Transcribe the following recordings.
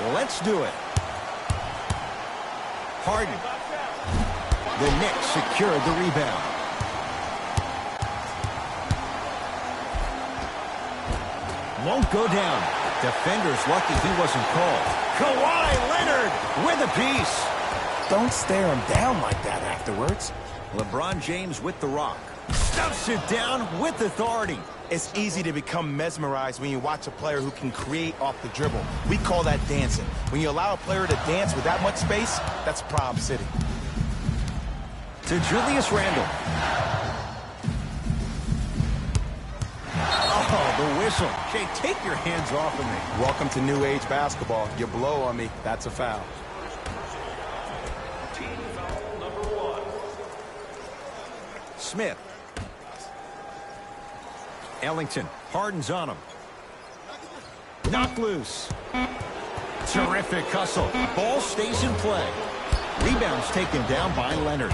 Let's do it. Harden. The Knicks secured the rebound. Won't go down. Defender's lucky he wasn't called. Kawhi Leonard with a piece. Don't stare him down like that afterwards. LeBron James with the rock. Stuffs it down with authority. It's easy to become mesmerized when you watch a player who can create off the dribble. We call that dancing. When you allow a player to dance with that much space, that's Problem City. To Julius Randle. Oh, the whistle. Jay, take your hands off of me. Welcome to New Age basketball. You blow on me, that's a foul. Team foul number 1. Smith. Ellington. Harden's on him. Knocked loose. Terrific hustle. Ball stays in play. Rebounds taken down by Leonard.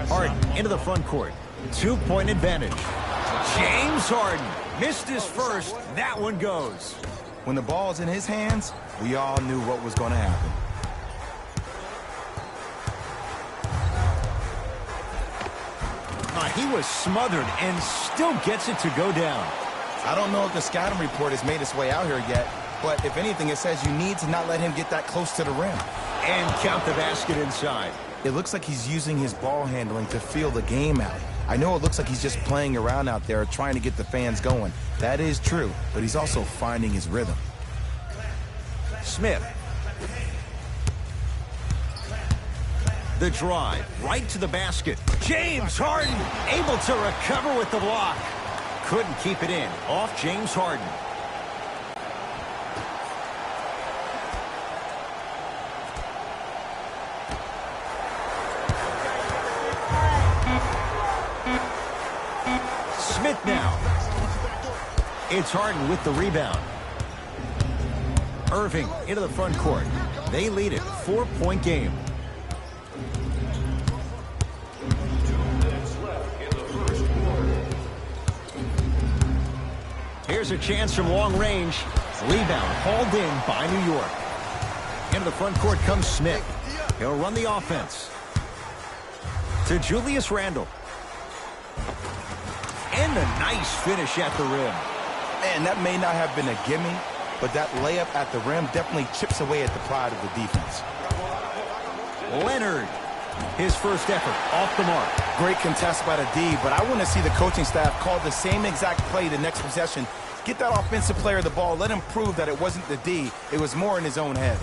Harden into the front court. 2-point advantage. James Harden missed his first. That one goes. When the ball's in his hands, we all knew what was going to happen. He was smothered and still gets it to go down. I don't know if the scouting report has made its way out here yet, but if anything, it says you need to not let him get that close to the rim. And count the basket inside. It looks like he's using his ball handling to feel the game out. I know it looks like he's just playing around out there trying to get the fans going. That is true, but he's also finding his rhythm. Smith. The drive right to the basket. James Harden able to recover with the block. Couldn't keep it in. Off James Harden. Smith now. It's Harden with the rebound. Irving into the front court. They lead it. 4-point game. Here's a chance from long range. Rebound hauled in by New York. Into the front court comes Smith. He'll run the offense. To Julius Randle. And a nice finish at the rim. Man, that may not have been a gimme, but that layup at the rim definitely chips away at the pride of the defense. Leonard. His first effort off the mark. Great contest by the D, but I want to see the coaching staff call the same exact play the next possession. Get that offensive player the ball. Let him prove that it wasn't the D. It was more in his own head.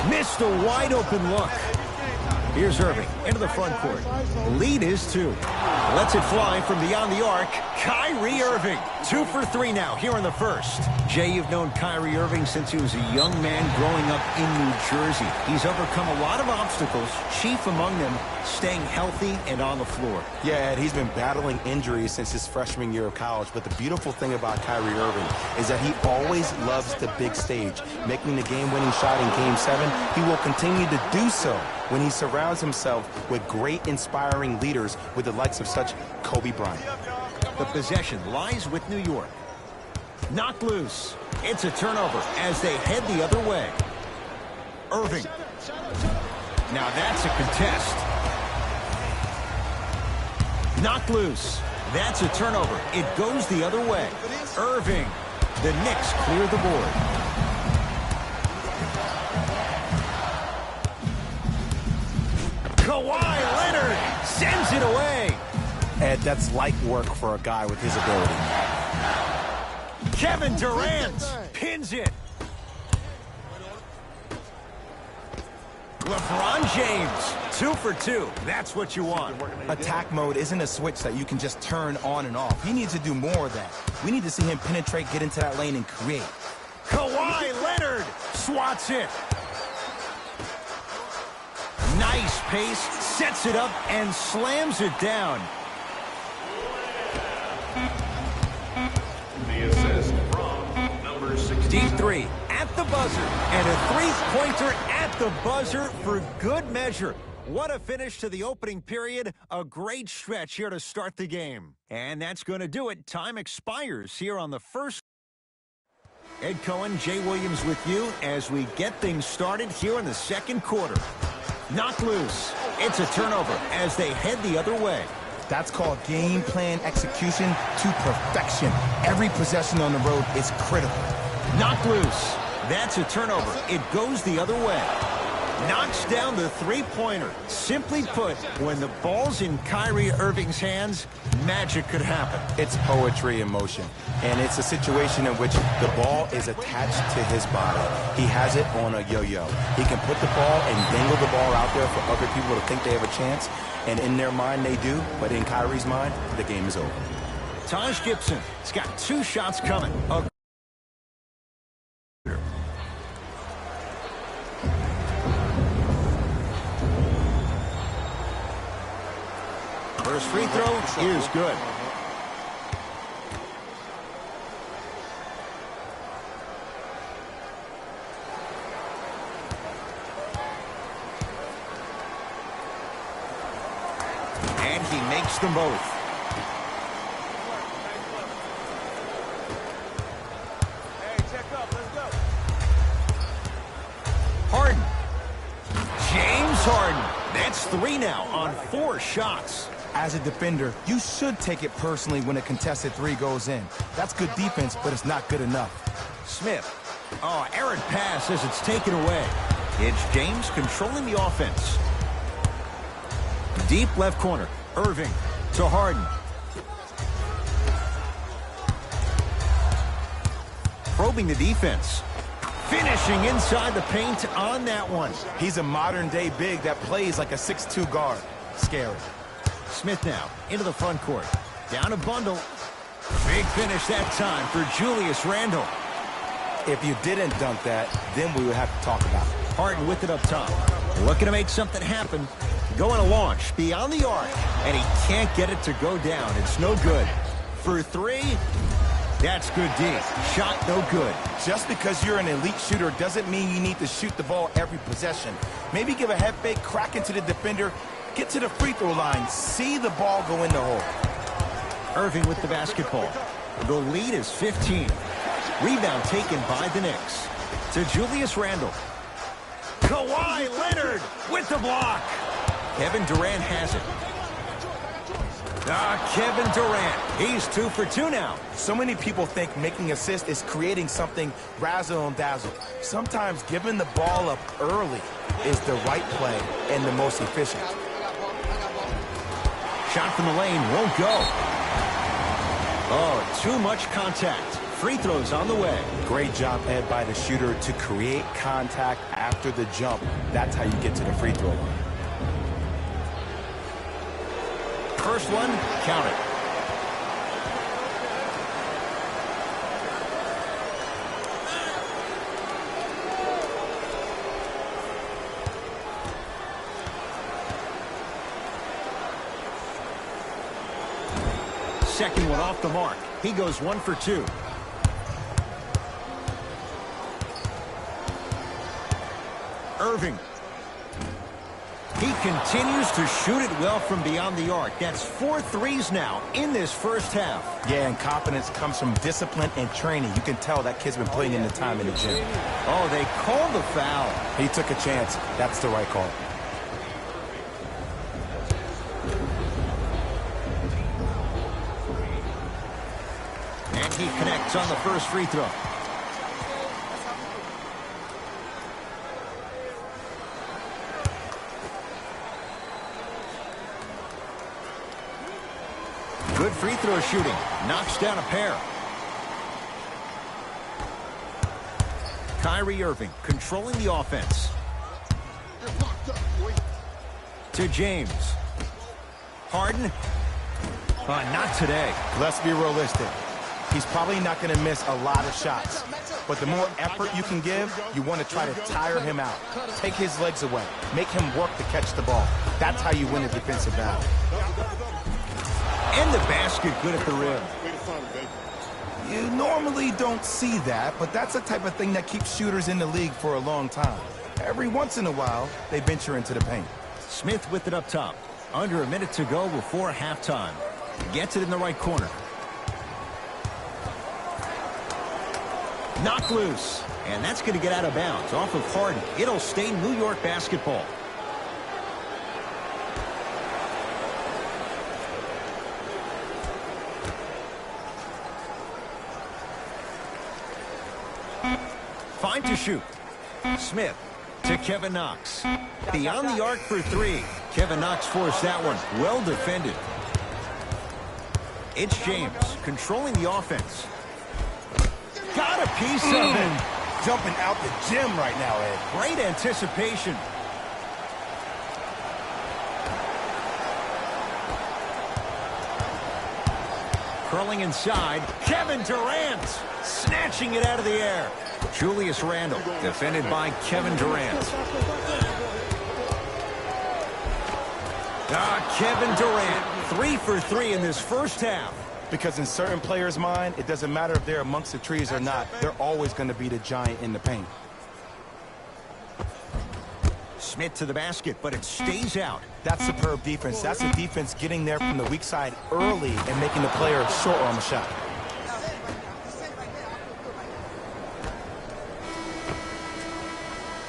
Missed a wide open look. Here's Irving into the front court. Lead is 2. Lets it fly from beyond the arc. Kyrie Irving. 2 for 3 now here in the first. Jay, you've known Kyrie Irving since he was a young man growing up in New Jersey. He's overcome a lot of obstacles, chief among them staying healthy and on the floor. Yeah, Ed, he's been battling injuries since his freshman year of college, but the beautiful thing about Kyrie Irving is that he always loves the big stage. Making the game-winning shot in Game 7, he will continue to do so when he surrounds himself with great, inspiring leaders with the likes of such Kobe Bryant. The possession lies with New York. Knocked loose. It's a turnover as they head the other way. Irving. Now that's a contest. Knocked loose. That's a turnover. It goes the other way. Irving. The Knicks clear the board. Kawhi Leonard sends it away. Ed, that's light work for a guy with his ability. Kevin Durant pins it. LeBron James, 2 for 2. That's what you want. Attack mode isn't a switch that you can just turn on and off. He needs to do more of that. We need to see him penetrate, get into that lane, and create. Kawhi Leonard swats it. Nice pace, sets it up, and slams it down. The assist from number 16. Deep 3 at the buzzer, and a 3-pointer at the buzzer for good measure. What a finish to the opening period. A great stretch here to start the game. And that's going to do it. Time expires here on the first. Ed Cohen, Jay Williams with you as we get things started here in the second quarter. Knocked loose. It's a turnover as they head the other way. That's called game plan execution to perfection. Every possession on the road is critical. Knocked loose. That's a turnover. It goes the other way. Knocks down the three-pointer. Simply put, when the ball's in Kyrie Irving's hands, magic could happen. It's poetry in motion, and it's a situation in which the ball is attached to his body. He has it on a yo-yo. He can put the ball and dangle the ball out there for other people to think they have a chance, and in their mind they do, but in Kyrie's mind, the game is over. Taj Gibson has got 2 shots coming. First free throw is good. And he makes them both. Hey, check up. Let's go. Harden. James Harden. That's 3 now on 4 shots. As a defender, you should take it personally when a contested 3 goes in. That's good defense, but it's not good enough. Smith. Oh, errant pass as it's taken away. It's James controlling the offense. Deep left corner. Irving to Harden. Probing the defense. Finishing inside the paint on that one. He's a modern-day big that plays like a 6'2 guard. Scary. Smith now into the front court. Down a bundle. Big finish that time for Julius Randle. If you didn't dunk that, then we would have to talk about it. Harden with it up top. Looking to make something happen. Going to launch beyond the arc. And he can't get it to go down. It's no good. For 3, that's good D. Shot no good. Just because you're an elite shooter doesn't mean you need to shoot the ball every possession. Maybe give a head fake, crack into the defender, get to the free throw line, see the ball go in the hole. Irving with the basketball. The lead is 15. Rebound taken by the Knicks. To Julius Randle. Kawhi Leonard with the block. Kevin Durant has it. Kevin Durant. He's 2 for 2 now. So many people think making assists is creating something razzle and dazzle. Sometimes giving the ball up early is the right play and the most efficient. Shot from the lane won't go. Oh, too much contact. Free throws on the way. Great job, Ed, by the shooter to create contact after the jump. That's how you get to the free throw line. First one, count it. Second one off the mark. He goes 1 for 2. Irving. He continues to shoot it well from beyond the arc. That's 4 threes now in this first half. Yeah, and confidence comes from discipline and training. You can tell that kid's been putting in the time in the gym. Oh, they called the foul. He took a chance. That's the right call. And he connects on the first free throw. Good free throw shooting. Knocks down a pair. Kyrie Irving controlling the offense. To James. Harden. Not today. Let's be realistic. He's probably not going to miss a lot of shots. But the more effort you can give, you want to try to tire him out. Take his legs away. Make him work to catch the ball. That's how you win a defensive battle. And the basket good at the rim. You normally don't see that, but that's the type of thing that keeps shooters in the league for a long time. Every once in a while, they venture into the paint. Smith with it up top. Under a minute to go before halftime. Gets it in the right corner. Knocked loose. And that's going to get out of bounds off of Harden. It'll stay New York basketball. Fine to shoot. Smith to Kevin Knox. Beyond the arc for three. Kevin Knox forced that one. Well defended. It's James controlling the offense. Got a piece of it. Jumping out the gym right now, Ed. Great anticipation. Curling inside. Kevin Durant snatching it out of the air. Julius Randle defended by Kevin Durant. Kevin Durant, 3 for 3 in this first half. Because in certain players' mind, it doesn't matter if they're amongst the trees or not. They're always going to be the giant in the paint. Smith to the basket, but it stays out. That's superb defense. That's the defense getting there from the weak side early and making the player short on the shot.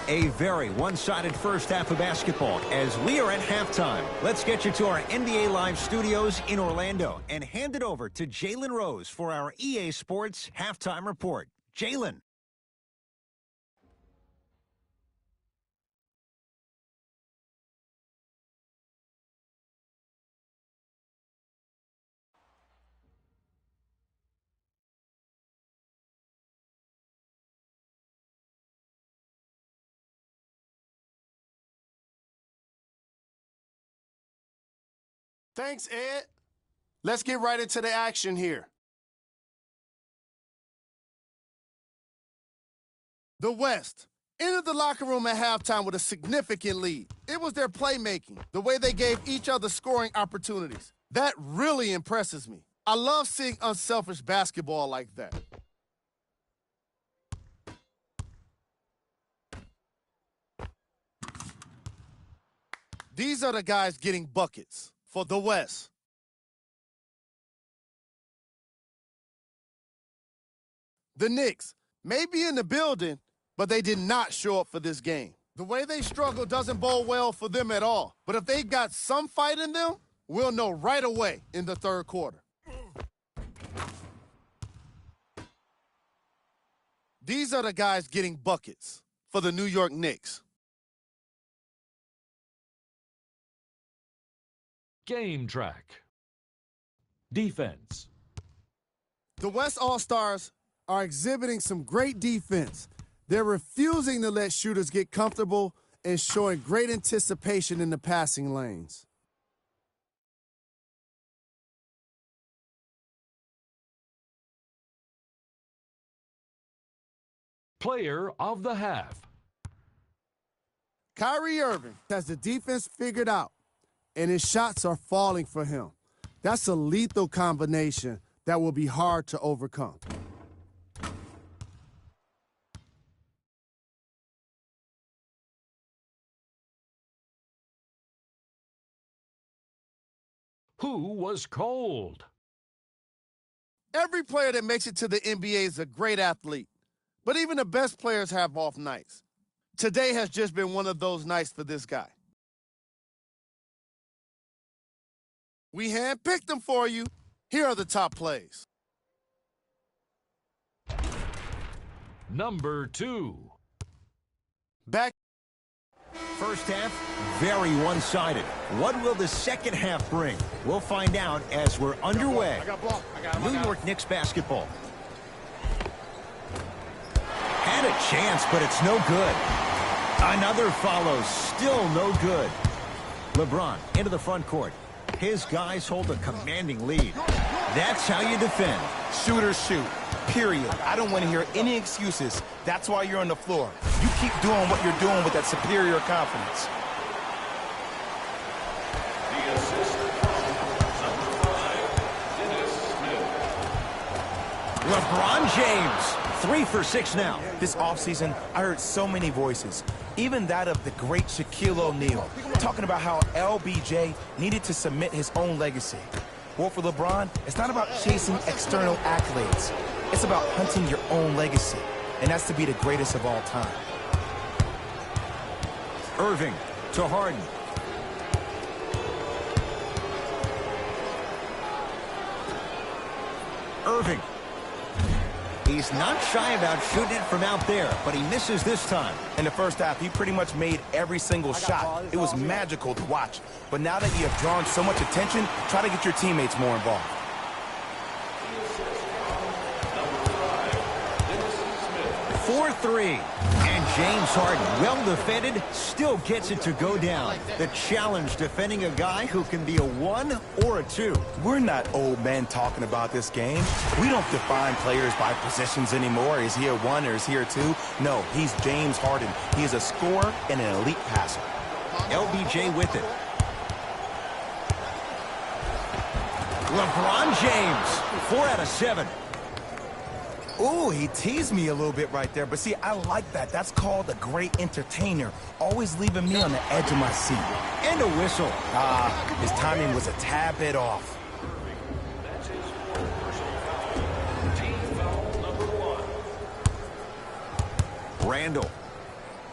A very one-sided first half of basketball as we are at halftime. Let's get you to our NBA Live studios in Orlando and hand it over to Jalen Rose for our EA Sports halftime report. Jalen. Thanks, Ed. Let's get right into the action here. The West entered the locker room at halftime with a significant lead. It was their playmaking, the way they gave each other scoring opportunities. That really impresses me. I love seeing unselfish basketball like that. These are the guys getting buckets for the West. The Knicks may be in the building, but they did not show up for this game. The way they struggle doesn't bode well for them at all. But if they got some fight in them, we'll know right away in the third quarter. These are the guys getting buckets for the New York Knicks. Game track. Defense. The West All-Stars are exhibiting some great defense. They're refusing to let shooters get comfortable and showing great anticipation in the passing lanes. Player of the half. Kyrie Irving has the defense figured out, and his shots are falling for him. That's a lethal combination that will be hard to overcome. Who was cold? Every player that makes it to the NBA is a great athlete, but even the best players have off nights. Today has just been one of those nights for this guy. We handpicked them for you. Here are the top plays. Number 2. Back. First half, very one-sided. What will the second half bring? We'll find out as we're underway. New York Knicks basketball. Had a chance, but it's no good. Another follows, still no good. LeBron into the front court. His guys hold a commanding lead. That's how you defend. Shooters shoot, period. I don't want to hear any excuses. That's why you're on the floor. You keep doing what you're doing with that superior confidence. The assist number 5, Dennis Smith. LeBron James, 3 for 6 now. This offseason, I heard so many voices, even that of the great Shaquille O'Neal, talking about how LBJ needed to cement his own legacy. Well, for LeBron, it's not about chasing external accolades. It's about hunting your own legacy. and that's to be the greatest of all time. Irving to Harden. Irving. He's not shy about shooting it from out there, but he misses this time. In the first half, he pretty much made every single shot. It was magical to watch. But now that you have drawn so much attention, try to get your teammates more involved. 4-3. And James Harden, well defended, still gets it to go down. The challenge defending a guy who can be a 1 or a 2. We're not old men talking about this game. We don't define players by positions anymore. Is he a 1 or is he a 2? No, he's James Harden. He is a scorer and an elite passer. LBJ with it. LeBron James, 4 out of 7. Ooh, he teased me a little bit right there. But see, I like that. That's called a great entertainer. Always leaving me on the edge of my seat. And a whistle. His timing was a tad bit off. That's his fourth personal foul. Team foul number 1. Randall.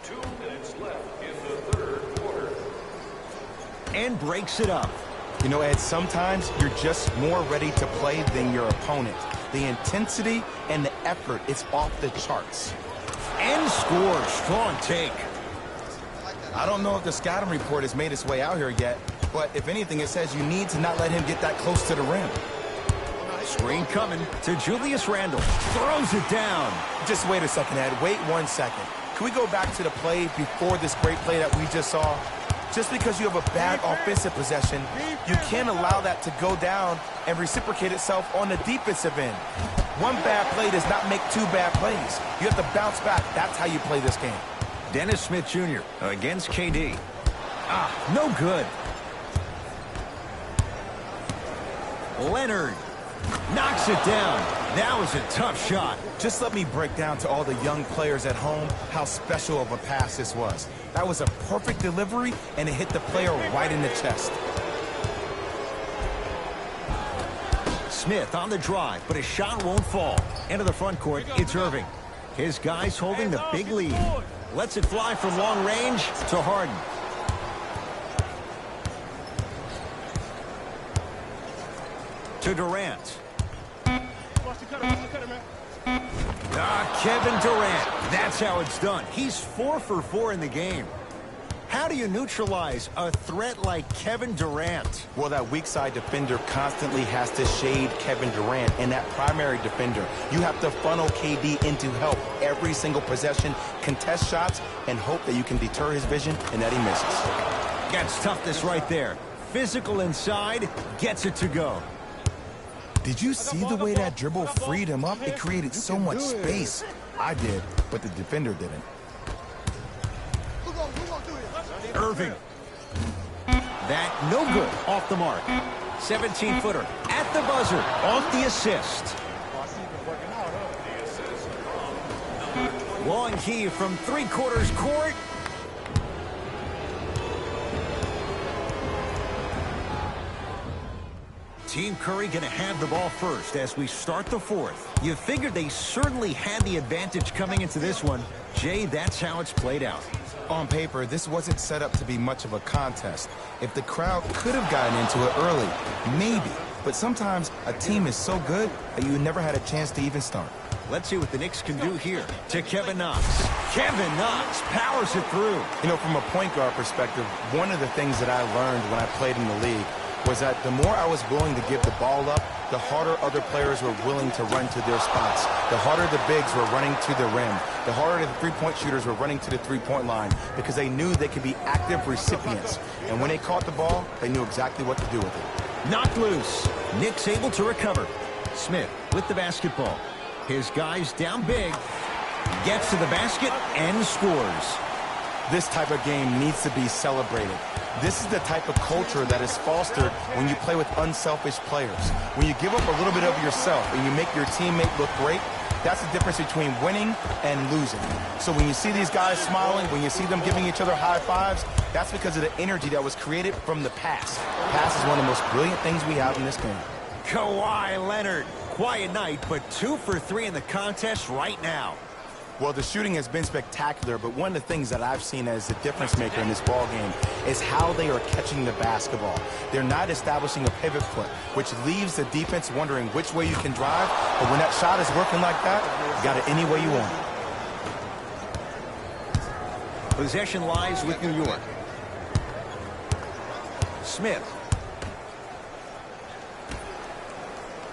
2 minutes left in the third quarter. And breaks it up. You know, Ed, sometimes you're just more ready to play than your opponent. The intensity and the effort is off the charts. And scores. Strong take. I don't know if the scouting report has made its way out here yet, but if anything, it says you need to not let him get that close to the rim. Screen coming to Julius Randle. Throws it down. Just wait a second, Ed. Wait 1 second. Can we go back to the play before this great play that we just saw? Just because you have a bad offensive possession, you can't allow that to go down and reciprocate itself on the defensive end. One bad play does not make 2 bad plays. You have to bounce back. That's how you play this game. Dennis Smith Jr. against KD. No good. Leonard knocks it down. That was a tough shot. Just let me break down to all the young players at home how special of a pass this was. That was a perfect delivery, and it hit the player right in the chest. Smith on the drive, but his shot won't fall. Into the front court, it's Irving. His guys holding the big lead. Lets it fly from long range to Harden. To Durant. Kevin Durant. That's how it's done. He's 4 for 4 in the game. How do you neutralize a threat like Kevin Durant? Well, that weak side defender constantly has to shade Kevin Durant, and that primary defender, you have to funnel KD into help every single possession, contest shots, and hope that you can deter his vision and that he misses. Gets toughness right there. Physical inside, gets it to go. Did you see the way that dribble freed him up? It created so much space. I did, but the defender didn't. Irving. That no good. Off the mark. 17-footer at the buzzer. Off the assist. Long heave from 3/4 court. Team Curry going to have the ball first as we start the fourth. You figured they certainly had the advantage coming into this one. Jay, that's how it's played out. On paper, this wasn't set up to be much of a contest. If the crowd could have gotten into it early, maybe. But sometimes a team is so good that you never had a chance to even start. Let's see what the Knicks can do here. To Kevin Knox. Kevin Knox powers it through. You know, from a point guard perspective, one of the things that I learned when I played in the league was that the more I was willing to give the ball up, the harder other players were willing to run to their spots. The harder the bigs were running to the rim. The harder the three-point shooters were running to the three-point line because they knew they could be active recipients. And when they caught the ball, they knew exactly what to do with it. Knocked loose. Knicks able to recover. Smith with the basketball. His guys down big. Gets to the basket and scores. This type of game needs to be celebrated. This is the type of culture that is fostered when you play with unselfish players. When you give up a little bit of yourself and you make your teammate look great, that's the difference between winning and losing. So when you see these guys smiling, when you see them giving each other high fives, that's because of the energy that was created from the pass. Pass is one of the most brilliant things we have in this game. Kawhi Leonard. Quiet night, but 2 for 3 in the contest right now. Well, the shooting has been spectacular, but one of the things that I've seen as the difference maker in this ball game is how they are catching the basketball. They're not establishing a pivot foot, which leaves the defense wondering which way you can drive, but when that shot is working like that, you got it any way you want. Possession lies with New York. Smith.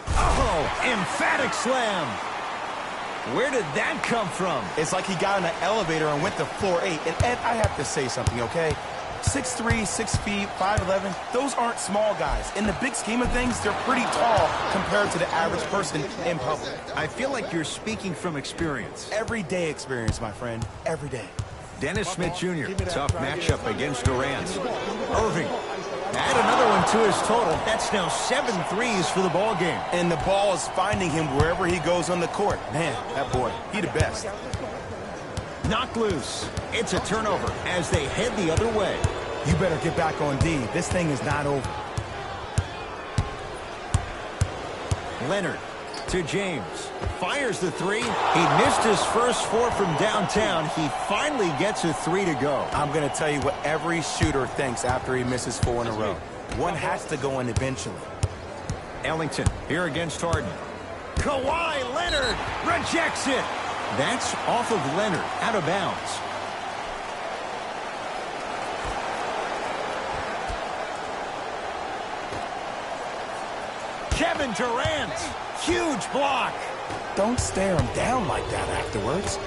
Oh, emphatic slam. Where did that come from? It's like he got in an elevator and went to floor 8. And Ed, I have to say something, okay? 6'3", 6 feet, 5'11", those aren't small guys. In the big scheme of things, they're pretty tall compared to the average person in public. I feel like you're speaking from experience. Everyday experience, my friend. Every day. Dennis Smith Jr., tough matchup against Durant. Irving, add another one to his total. That's now 7 threes for the ball game. And the ball is finding him wherever he goes on the court. Man, that boy, he the best. Knocked loose. It's a turnover as they head the other way. You better get back on D. This thing is not over. Leonard to James. Fires the three. He missed his first 4 from downtown. He finally gets a 3 to go. I'm going to tell you what every shooter thinks after he misses 4 in a row. One has to go in eventually. Ellington here against Harden. Kawhi Leonard rejects it. That's off of Leonard, out of bounds. Kevin Durant, huge block. Don't stare him down like that afterwards.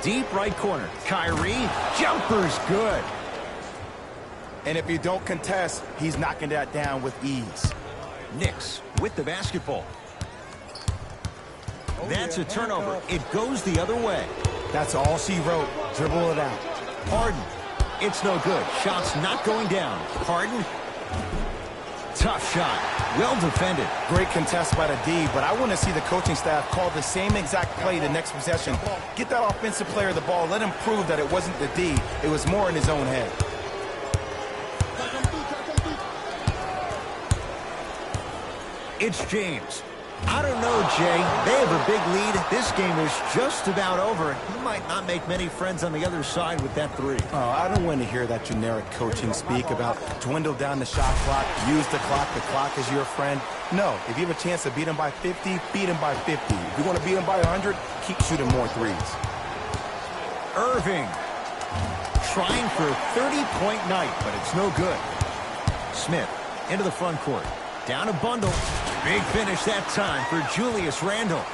Deep right corner. Kyrie, jumper's good. And if you don't contest, he's knocking that down with ease. Knicks with the basketball. That's a turnover. It goes the other way. That's all she wrote. Dribble it out. Harden. It's no good. Shot's not going down. Harden. Tough shot. Well defended. Great contest by the D, but I want to see the coaching staff call the same exact play the next possession. Get that offensive player the ball. Let him prove that it wasn't the D. It was more in his own head. It's James. I don't know, Jay. They have a big lead. This game is just about over. He might not make many friends on the other side with that 3. Oh, I don't want to hear that generic coaching speak about dwindle down the shot clock, use the clock is your friend. No, if you have a chance to beat him by 50, beat him by 50. If you want to beat him by 100, keep shooting more threes. Irving trying for a 30-point night, but it's no good. Smith into the front court. Down a bundle. Big finish that time for Julius Randle.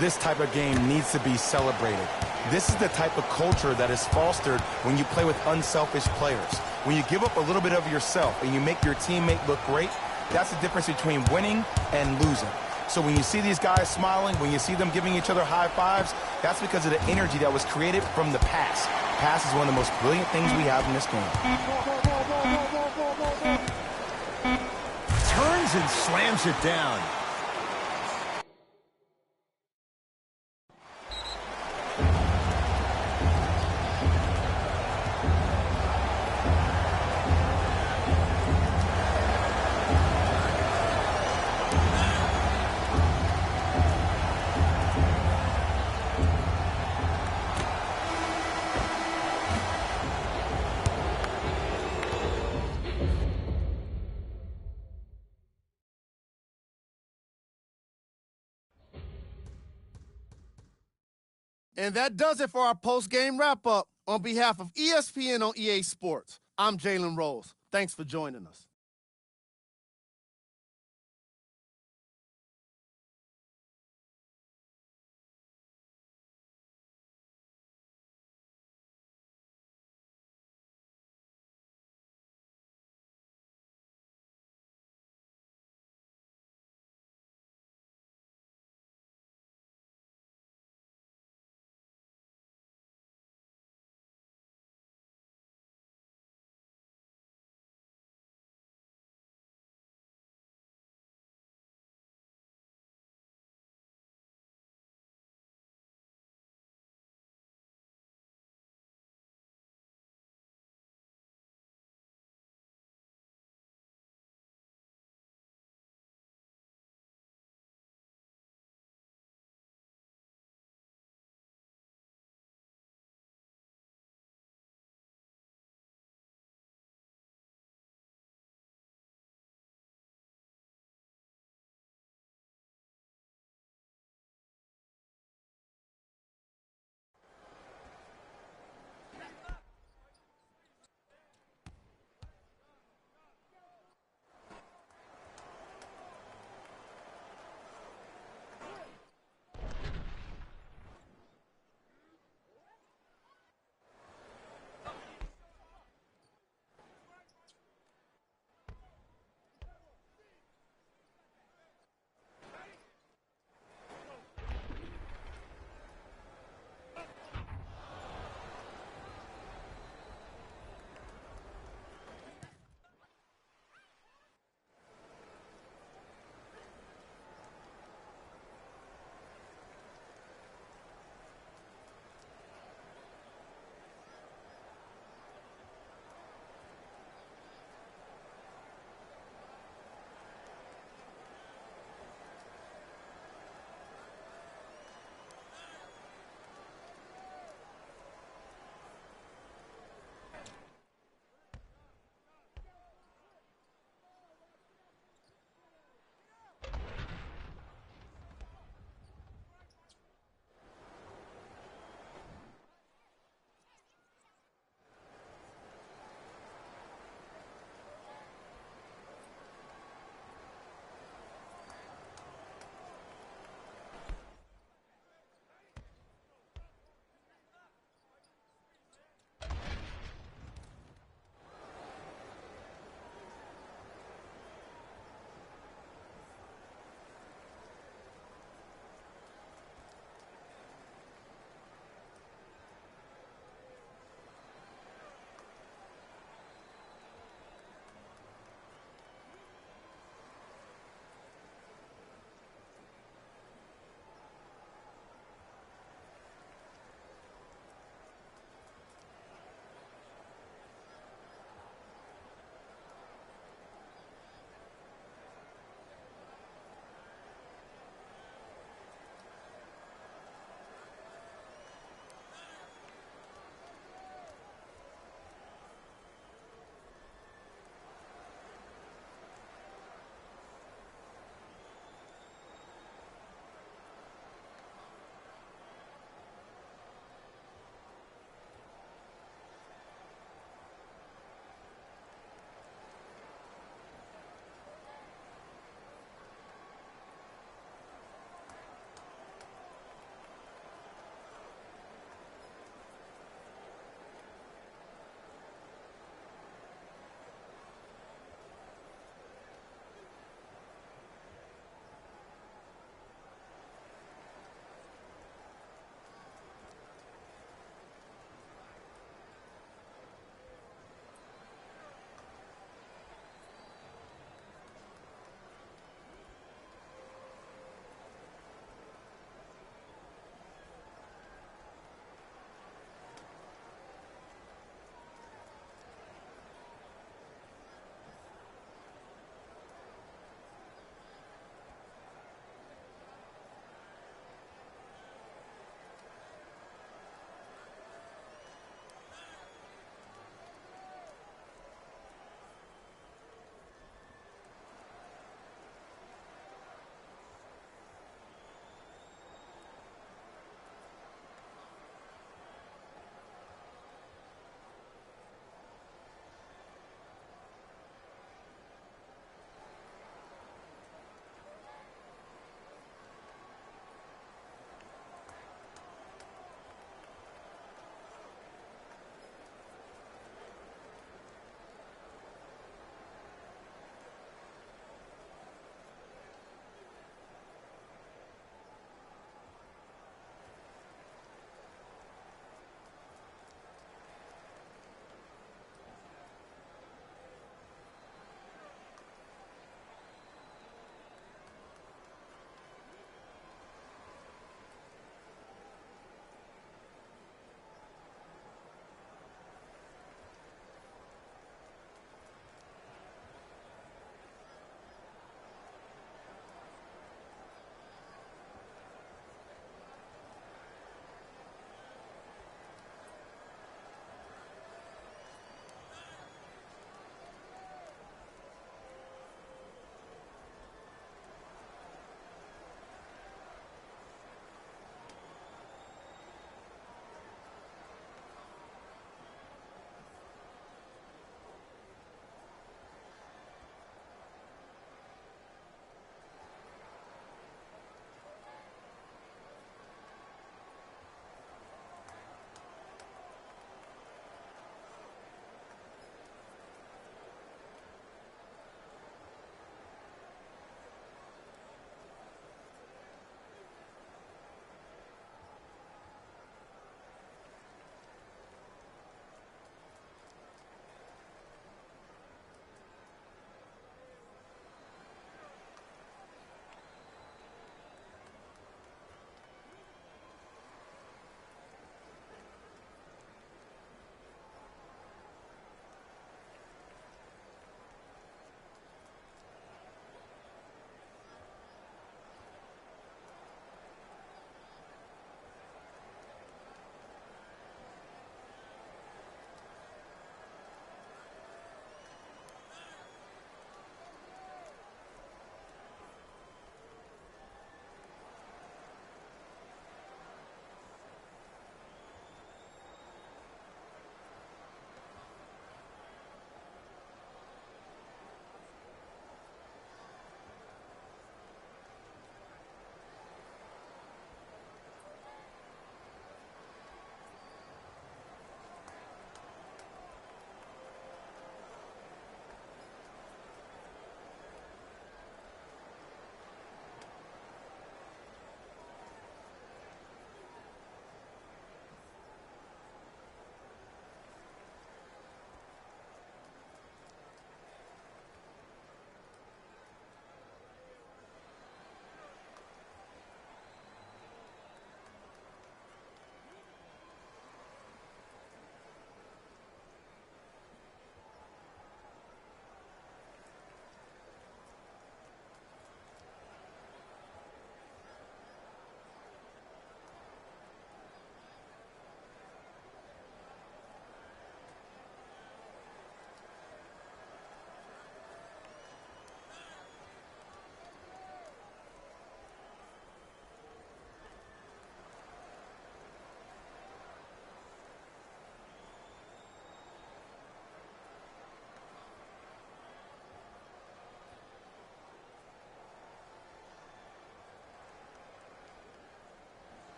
This type of game needs to be celebrated. This is the type of culture that is fostered when you play with unselfish players. When you give up a little bit of yourself and you make your teammate look great, that's the difference between winning and losing. So when you see these guys smiling, when you see them giving each other high fives, that's because of the energy that was created from the pass. Pass is one of the most brilliant things we have in this game. Turns and slams it down. And that does it for our post-game wrap-up. On behalf of ESPN on EA Sports, I'm Jalen Rose. Thanks for joining us.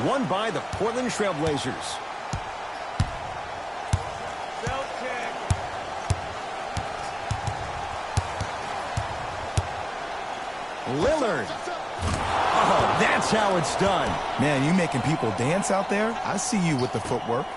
won by the Portland Trailblazers. Lillard. Oh, that's how it's done. Man, you making people dance out there? I see you with the footwork.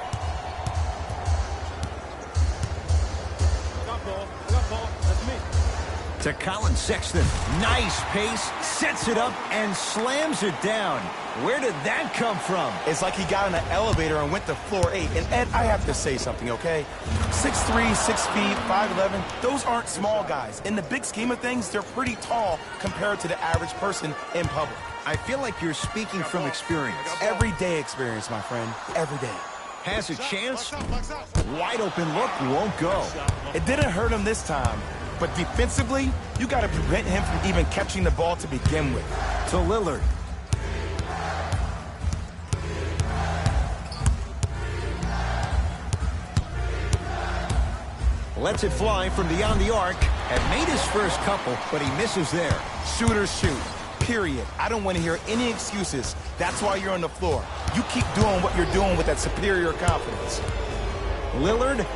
To Colin Sexton. Nice pace, sets it up, and slams it down. Where did that come from? It's like he got in an elevator and went to floor 8. And Ed, I have to say something, okay? 6'3", 6 feet, 5'11", those aren't small guys. In the big scheme of things, they're pretty tall compared to the average person in public. I feel like you're speaking from experience. Everyday experience, my friend. Every day. Has a chance. Wide open look, won't go. It didn't hurt him this time. But defensively, you got to prevent him from even catching the ball to begin with. To Lillard. Lets it fly from beyond the arc. Had made his first couple, but he misses there. Shooters shoot. Period. I don't want to hear any excuses. That's why you're on the floor. You keep doing what you're doing with that superior confidence. Lillard.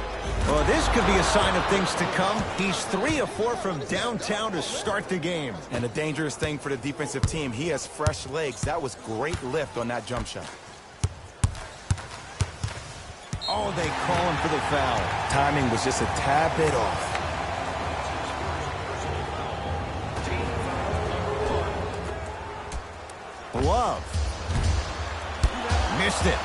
Well, this could be a sign of things to come. He's 3 of 4 from downtown to start the game. And a dangerous thing for the defensive team, he has fresh legs. That was great lift on that jump shot. Oh, they call him for the foul. Timing was just a tad bit off. Love. Missed it.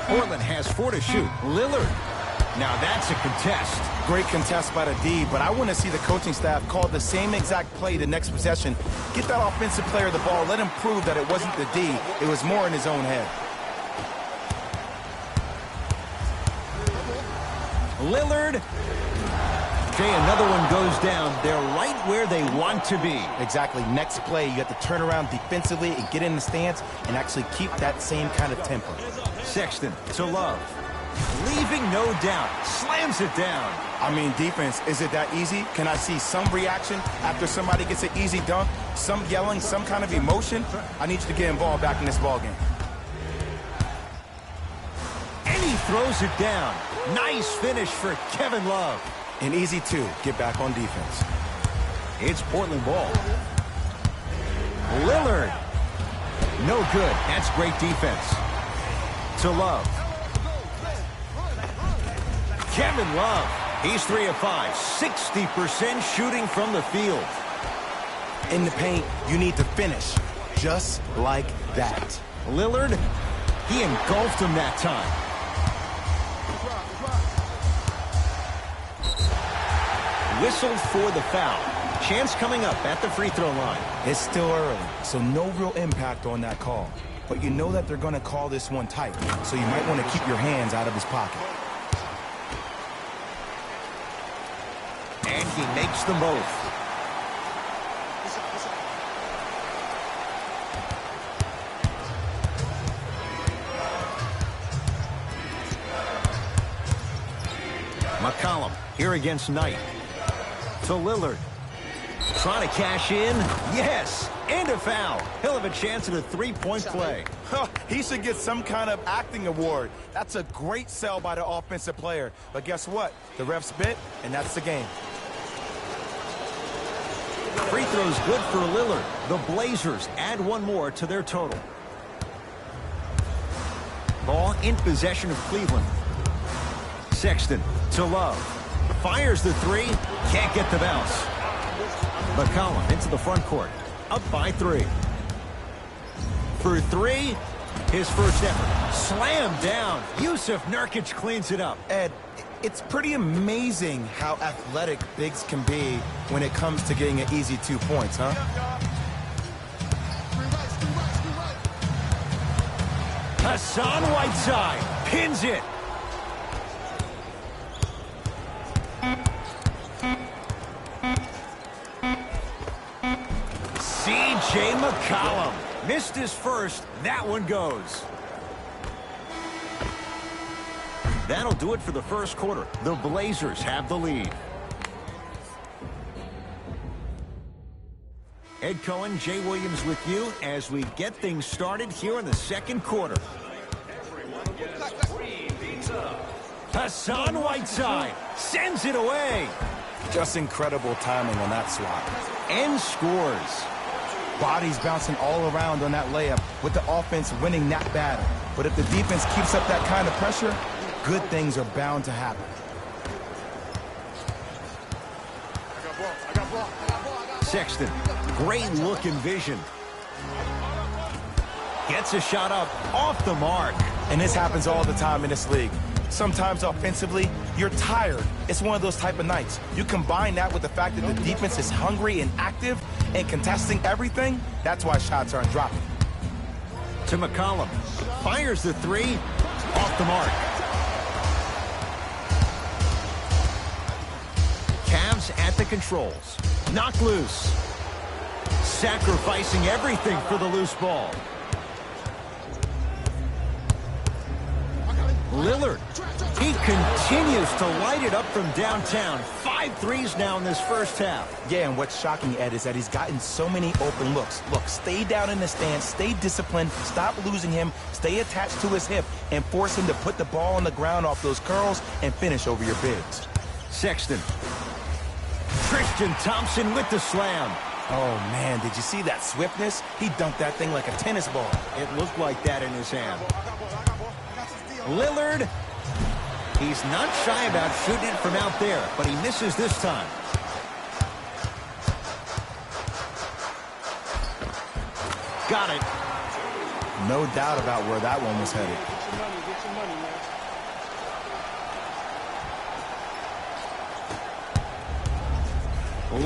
Portland has 4 to shoot. Lillard. Now that's a contest. Great contest by the D, but I want to see the coaching staff call the same exact play the next possession. Get that offensive player the ball. Let him prove that it wasn't the D. It was more in his own head. Lillard. Okay, another one goes down. They're right where they want to be. Exactly. Next play, you have to turn around defensively and get in the stance and actually keep that same kind of tempo. Sexton to Love. Leaving no doubt. Slams it down. I mean, defense, is it that easy? Can I see some reaction after somebody gets an easy dunk? Some yelling, some kind of emotion? I need you to get involved back in this ballgame. And he throws it down. Nice finish for Kevin Love. And easy, too. Get back on defense. It's Portland ball. Lillard. No good. That's great defense. To Love. Kevin Love. He's 3 of 5. 60% shooting from the field. In the paint, you need to finish. Just like that. Lillard. He engulfed him that time. Whistled for the foul. Chance coming up at the free throw line. It's still early, so no real impact on that call. But you know that they're going to call this one tight, so you might want to keep your hands out of his pocket. And he makes them both. McCollum here against Knight. To Lillard. Trying to cash in. Yes. And a foul. He'll have a chance at a three-point play. He should get some kind of acting award. That's a great sell by the offensive player. But guess what? The refs bit, and that's the game. Free throw's good for Lillard. The Blazers add one more to their total. Ball in possession of Cleveland. Sexton to Love. Fires the three. Can't get the bounce. McCollum into the front court. Up by 3. For 3, his first effort. Slam down. Yusuf Nurkic cleans it up. Ed, it's pretty amazing how athletic bigs can be when it comes to getting an easy 2 points, huh? Hassan Whiteside pins it. C.J. McCollum missed his first. That one goes. That'll do it for the first quarter. The Blazers have the lead. Ed Cohen, Jay Williams with you as we get things started here in the second quarter. Hassan Whiteside sends it away. Just incredible timing on that swat. And scores. Bodies bouncing all around on that layup with the offense winning that battle. But if the defense keeps up that kind of pressure, good things are bound to happen. Sexton, great look and vision. Gets a shot up off the mark. And this happens all the time in this league. Sometimes offensively, you're tired. It's one of those type of nights. You combine that with the fact that the defense is hungry and active and contesting everything, that's why shots aren't dropping. To McCollum. Fires the three. Off the mark. Cavs at the controls. Knocked loose. Sacrificing everything for the loose ball. Lillard. He continues to light it up from downtown. 5 threes now in this first half. Yeah, and what's shocking, Ed, is that he's gotten so many open looks. Look, stay down in the stance, stay disciplined, stop losing him, stay attached to his hip, and force him to put the ball on the ground off those curls and finish over your bigs. Sexton. Tristan Thompson with the slam. Oh, man, did you see that swiftness? He dunked that thing like a tennis ball. It looked like that in his hand. Lillard. He's not shy about shooting it from out there, but he misses this time. Got it. No doubt about where that one was headed.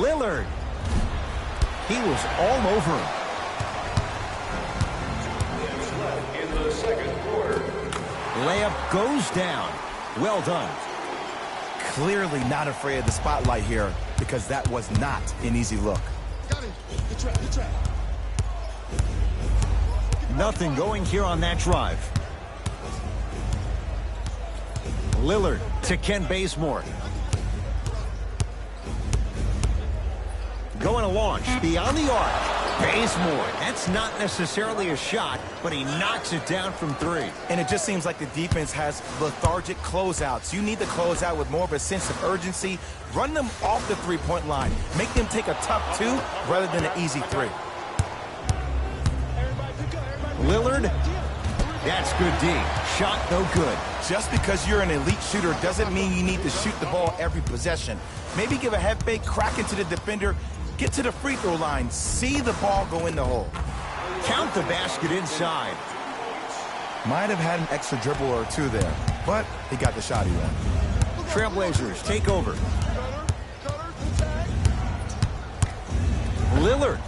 Lillard. He was all over him. In the second quarter. Layup goes down. Well done. Clearly not afraid of the spotlight here because that was not an easy look. Nothing going here on that drive. Lillard to Kent Bazemore. Going to launch beyond the arc. Bazemore, that's not necessarily a shot, but he knocks it down from 3. And it just seems like the defense has lethargic closeouts. You need to close out with more of a sense of urgency. Run them off the three-point line. Make them take a tough 2 rather than an easy 3. Lillard, that's good D. Shot no good. Just because you're an elite shooter doesn't mean you need to shoot the ball every possession. Maybe give a head fake, crack into the defender, get to the free throw line, see the ball go in the hole. Count the basket inside. Might have had an extra dribble or 2 there, but he got the shot he wanted. Trailblazers take over. Lillard.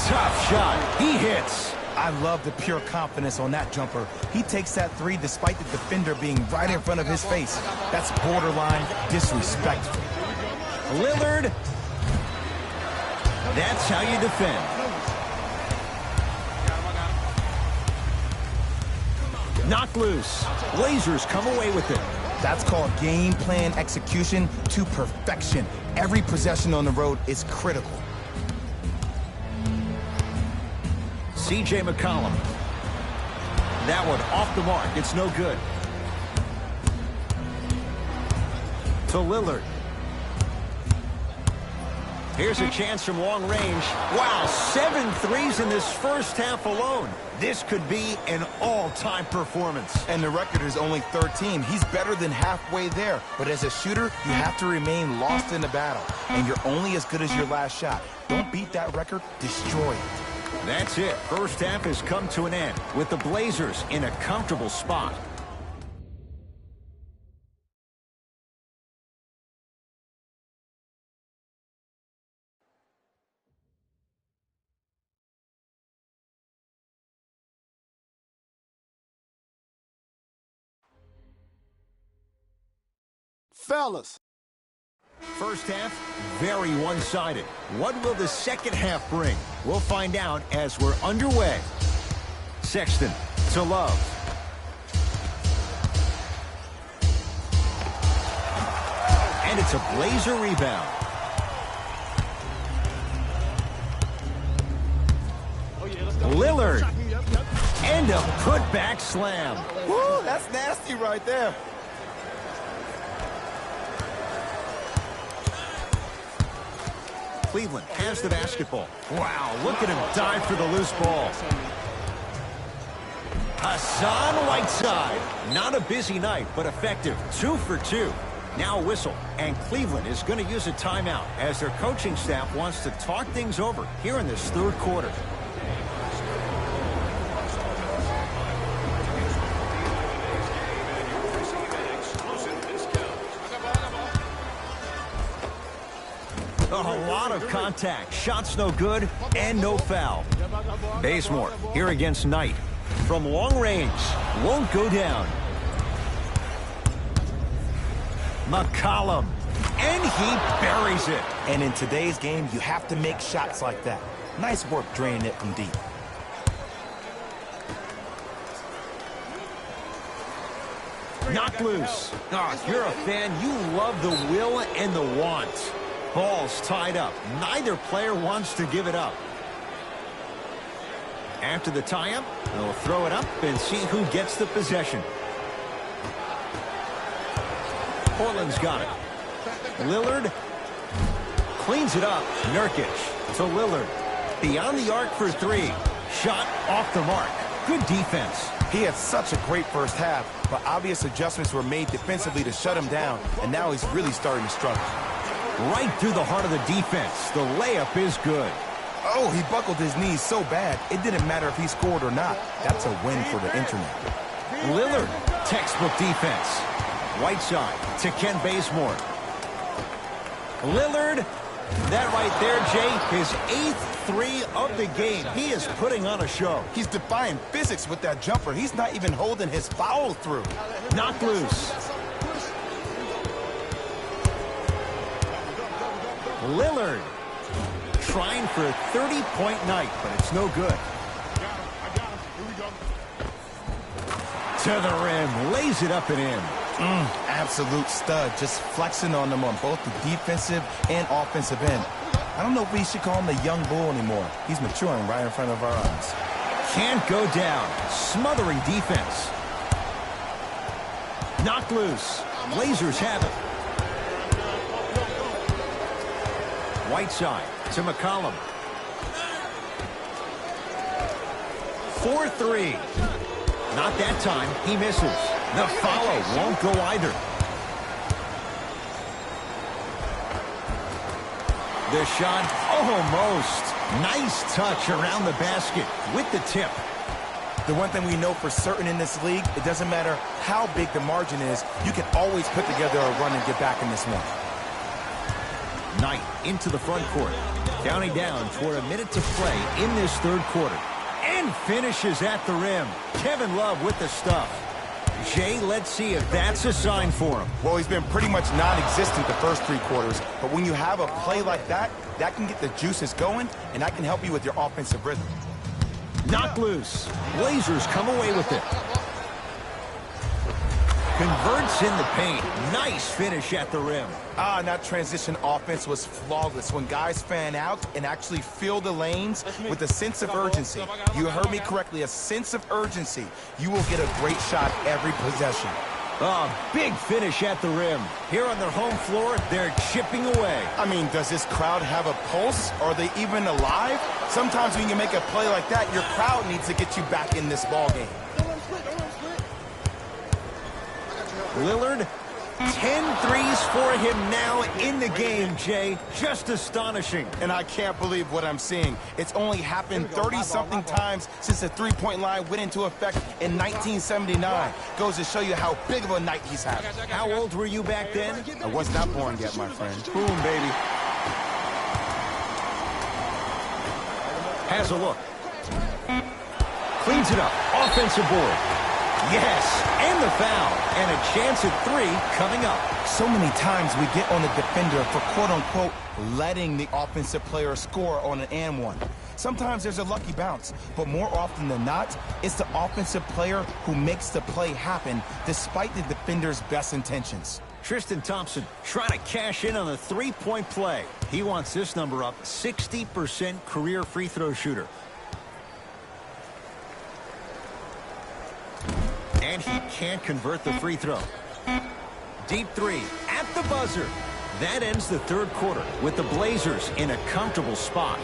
Tough shot. He hits. I love the pure confidence on that jumper. He takes that 3 despite the defender being right in front of his face. That's borderline disrespectful. Lillard. That's how you defend. Knocked loose. Blazers come away with it. That's called game plan execution to perfection. Every possession on the road is critical. C.J. McCollum. That one off the mark. It's no good. To Lillard. Here's a chance from long range. Wow, 7 threes in this first half alone. This could be an all-time performance. And the record is only 13. He's better than halfway there. But as a shooter, you have to remain lost in the battle. And you're only as good as your last shot. Don't beat that record, destroy it. That's it. First half has come to an end with the Blazers in a comfortable spot. Fellas, First half, very one-sided. What will the second half bring? We'll find out as we're underway. Sexton to Love. And it's a Blazer rebound. Lillard. And a putback slam. Woo, that's nasty right there. Cleveland has the basketball. Wow, look at him dive for the loose ball. Hassan Whiteside. Not a busy night, but effective. 2 for 2. Now a whistle, and Cleveland is going to use a timeout as their coaching staff wants to talk things over here in this third quarter. A lot of contact. Shots no good and no foul. Bazemore here against Knight. From long range. Won't go down. McCollum. And he buries it. And in today's game, you have to make shots like that. Nice work draining it from deep. Knocked loose. Oh, if you're a fan, you love the will and the want. Ball's tied up. Neither player wants to give it up. After the tie-up, they'll throw it up and see who gets the possession. Portland's got it. Lillard cleans it up. Nurkic to Lillard. Beyond the arc for 3. Shot off the mark. Good defense. He had such a great first half, but obvious adjustments were made defensively to shut him down, and now he's really starting to struggle. Right through the heart of the defense. The layup is good. Oh, he buckled his knees so bad, it didn't matter if he scored or not. That's a win for the internet. Lillard, textbook defense. Whiteside to Ken Bazemore. Lillard, that right there, Jay, his 8th 3 of the game. He is putting on a show. He's defying physics with that jumper. He's not even holding his foul through. Knocked loose. Lillard trying for a 30-point night, but it's no good. To the rim, lays it up and in. Absolute stud, just flexing on them on both the defensive and offensive end. I don't know if we should call him the young bull anymore. He's maturing right in front of our eyes. Can't go down. Smothering defense. Knocked loose. Blazers have it. Whiteside to McCollum. 4-3. Not that time. He misses. The follow won't go either. The shot almost. Nice touch around the basket with the tip. The one thing we know for certain in this league, it doesn't matter how big the margin is, you can always put together a run and get back in this one. Knight into the front court. Counting down toward a minute to play in this third quarter. And finishes at the rim. Kevin Love with the stuff. Jay, let's see if that's a sign for him. Well, he's been pretty much non-existent the first 3 quarters, but when you have a play like that, that can get the juices going, and that can help you with your offensive rhythm. Knocked loose. Blazers come away with it. Converts in the paint. Nice finish at the rim. And that transition offense was flawless. When guys fan out and actually fill the lanes with a sense of urgency. You heard me correctly, a sense of urgency. You will get a great shot every possession. Big finish at the rim. Here on their home floor, they're chipping away. I mean, does this crowd have a pulse? Are they even alive? Sometimes when you make a play like that, your crowd needs to get you back in this ball game. Lillard, 10 threes for him now in the game, Jay. Just astonishing. And I can't believe what I'm seeing. It's only happened 30-something times since the three-point line went into effect in 1979. Goes to show you how big of a night he's having. How old were you back then? I was not born yet, my friend. Boom, baby. Has a look. Cleans it up. Offensive board. Yes, and the foul. And a chance at 3 coming up. So many times we get on the defender for quote-unquote letting the offensive player score on an and one. Sometimes there's a lucky bounce, but more often than not, it's the offensive player who makes the play happen despite the defender's best intentions. Tristan Thompson trying to cash in on a three-point play. He wants this number up, 60% career free throw shooter. And he can't convert the free throw. Deep 3 at the buzzer. That ends the third quarter with the Blazers in a comfortable spot.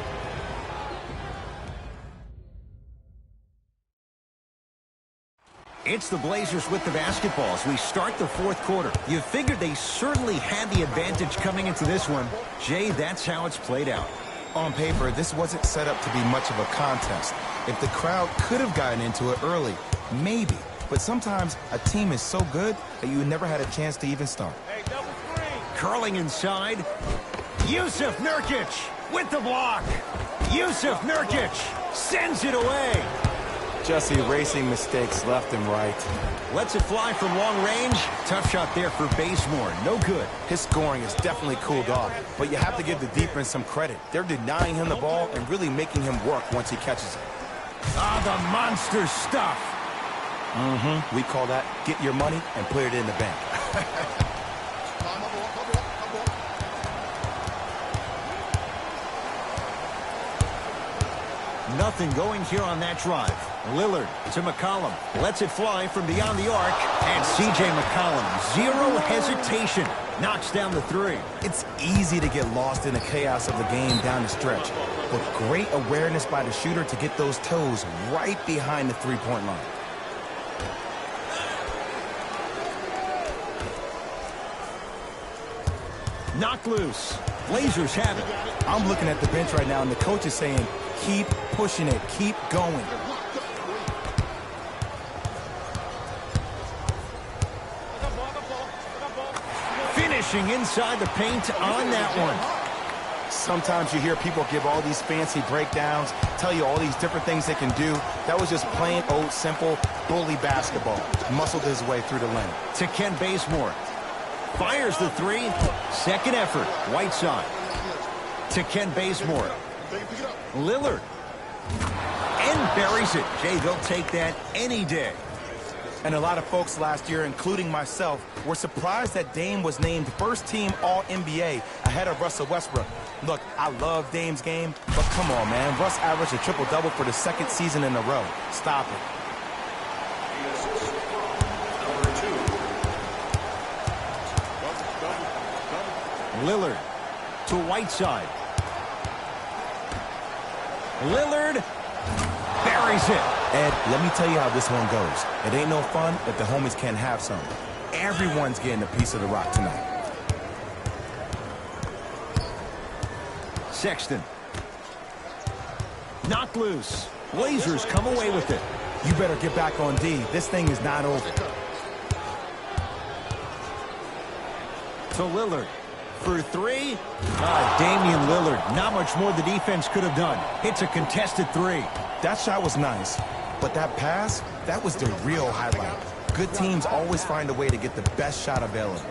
It's the Blazers with the basketball as we start the fourth quarter. You figured they certainly had the advantage coming into this one. Jay, that's how it's played out. On paper, this wasn't set up to be much of a contest. If the crowd could have gotten into it early, maybe. But sometimes a team is so good that you never had a chance to even start. Hey, double screen. Curling inside. Yusuf Nurkic with the block. Yusuf Nurkic sends it away. Just erasing mistakes left and right. Lets it fly from long range. Tough shot there for Bazemore. No good. His scoring is definitely cooled off, but you have to give the defense some credit. They're denying him the ball and really making him work once he catches it. Ah, the monster stuff. We call that get your money and put it in the bank. Nothing going here on that drive. Lillard to McCollum. Lets it fly from beyond the arc. And C.J. McCollum, zero hesitation. Knocks down the 3. It's easy to get lost in the chaos of the game down the stretch, but great awareness by the shooter to get those toes right behind the three-point line. Knocked loose. Blazers have it. I'm looking at the bench right now, and the coach is saying, keep pushing it, keep going. Finishing inside the paint on that one. Sometimes you hear people give all these fancy breakdowns, tell you all these different things they can do. That was just plain old simple bully basketball. Muscled his way through the lane. To Ken Bazemore. Fires the 3. Second effort. Whiteside. To Ken Bazemore. Lillard. And buries it. Jay, they'll take that any day. And a lot of folks last year, including myself, were surprised that Dame was named first-team All-NBA ahead of Russell Westbrook. Look, I love Dame's game, but come on, man. Russ averaged a triple-double for the second season in a row. Stop it. Lillard to Whiteside. Lillard buries it. Ed, let me tell you how this one goes. It ain't no fun if the homies can't have some. Everyone's getting a piece of the rock tonight. Sexton. Knocked loose. Blazers come away with it. You better get back on D. This thing is not over. To Lillard. For 3. Damian Lillard. Not much more the defense could have done. It's a contested 3. That shot was nice, but that pass, that was the real highlight. Good teams always find a way to get the best shot available.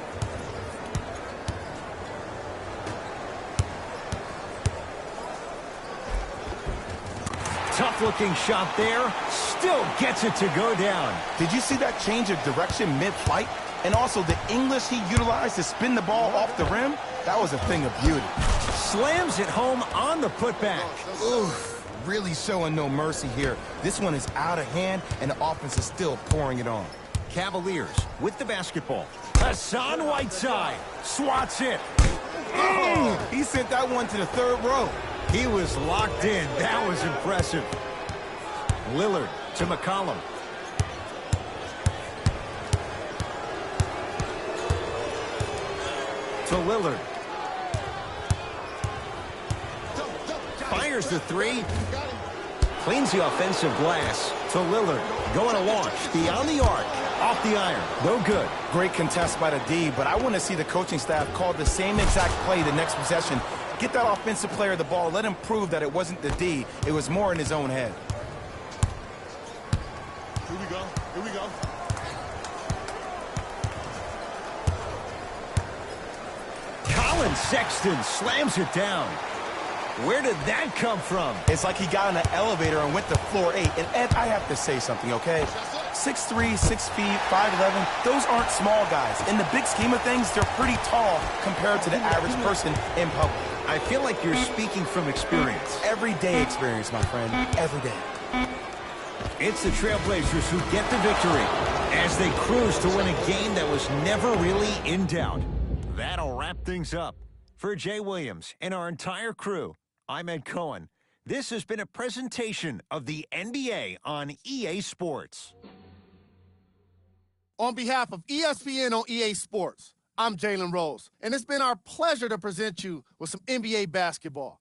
Tough-looking shot there. Still gets it to go down. Did you see that change of direction mid-flight? And also the English he utilized to spin the ball off the rim? That was a thing of beauty. Slams it home on the putback. Oof. Really showing no mercy here. This one is out of hand, and the offense is still pouring it on. Cavaliers with the basketball. Hassan Whiteside swats it. Oh, he sent that one to the third row. He was locked in. That was impressive. Lillard to McCollum. To Lillard. Fires the 3. Cleans the offensive glass. To Lillard. Going to launch. Beyond the arc. Off the iron. No good. Great contest by the D, but I want to see the coaching staff call the same exact play the next possession. Get that offensive player the ball. Let him prove that it wasn't the D. It was more in his own head. Here we go. Here we go. Colin Sexton slams it down. Where did that come from? It's like he got in an elevator and went to floor 8. And Ed, I have to say something, okay? 6'3", 6 feet, 5'11", those aren't small guys. In the big scheme of things, they're pretty tall compared to the average person in public. I feel like you're speaking from experience. Everyday experience, my friend. Every day. It's the Trailblazers who get the victory as they cruise to win a game that was never really in doubt. That'll wrap things up. For Jay Williams and our entire crew, I'm Ed Cohen. This has been a presentation of the NBA on EA Sports. On behalf of ESPN on EA Sports, I'm Jalen Rose, and it's been our pleasure to present you with some NBA basketball.